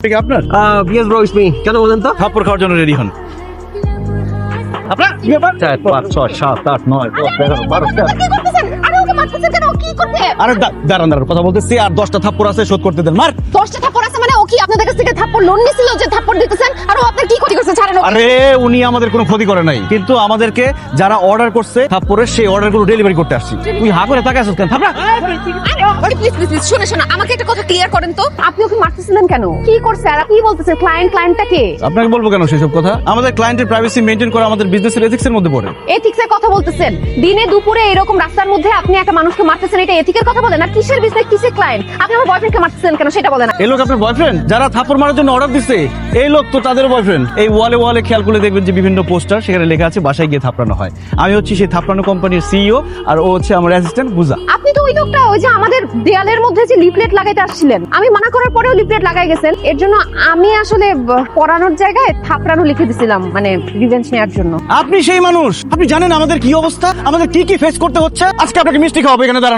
আপনার yes bro it's me. কেন বলেন তো? থাপ্পড় খাওয়ার জন্য রেডি হন। আপনার কি ব্যাপার? 4 5 6 7 8 9 10 11 12 কি করতেছেন? আরে ওকে মারতেছেন কেন? ও কি করতে? আরে দাঁড়ান কথা বলতেছি, আর 10টা থাপ্পড় আছে, শোধ করতে দেন। মার। 10টা থাপ্পড় আছে মানে ও কি আপনাদের কাছ থেকে থাপ্পড় লোন নিছিল যে থাপ্পড় দিতেছেন? আর ও আপনার কি ক্ষতি করছে? ছাড়েন ওকে। আরে উনি আমাদের কোনো ক্ষতি করে নাই, কিন্তু আমাদেরকে যারা অর্ডার করছে থাপ্পড়ের, সেই অর্ডারগুলো ডেলিভারি করতে আসছি। তুই হা করে তাকায় আছিস কেন? থাপড়া। প্লিজ শুনে আমাকে একটা কথা ক্লিয়ার করেন তো, আপনি ওকে মারতেছিলেন কেন? কি করছে? আর কি বলতেছেন? ক্লায়েন্টটা কে? আপনাকে বলবো কেন সেসব কথা? আমাদের ক্লায়েন্টের প্রাইভেসি মেইনটেইন করা আমাদের বিজনেসের এথিক্সের মধ্যে পড়ে। এথিক্সের কথা বলতেছেন? দিনে দুপুরে এরকম রাস্তার মধ্যে আপনি একটা মানুষকে মারতেছেন, এটা এথিকের কথা বলেন? আর কিসের বিজনেস, কিসের ক্লায়েন্ট? আপনি আমার বয়ফ্রেন্ডকে মারতেছেন কেন সেটা বলেন। এই লোক আপনার বয়ফ্রেন্ড? যারা থাপ্পড় মারার জন্য অর্ডার দিচ্ছে এই লোক তো তাদের বয়ফ্রেন্ড। এই ওয়ালে খেয়াল করে দেখবেন যে বিভিন্ন পোস্টার, সেখানে লেখা আছে বাসায় গিয়ে থাপড়ানো হয়। আমি হচ্ছি সেই থাপড়ানো কোম্পানির সিইও, আর ও হচ্ছে আমার অ্যাসিস্ট্যান্ট বুজা। আপনি তো ওই লোকটা, ওই যে আমাদের দেয়ালের মধ্যে যে লিফলেট লাগাইতে আসছিলেন, আমি মানা করার পরেও লিফলেট লাগাই গেছেন। এর জন্য আমি আসলে পড়ানোর জায়গায় থাপড়ানো লিখে দিছিলাম, মানে রিভেঞ্জ নেওয়ার জন্য। আপনি সেই মানুষ, আপনি জানেন আমাদের কি অবস্থা, আমাদের কি ফেস করতে হচ্ছে। আজকে আপনাকে মিষ্টি খাওয়াবো, এখানে দাঁড়ান।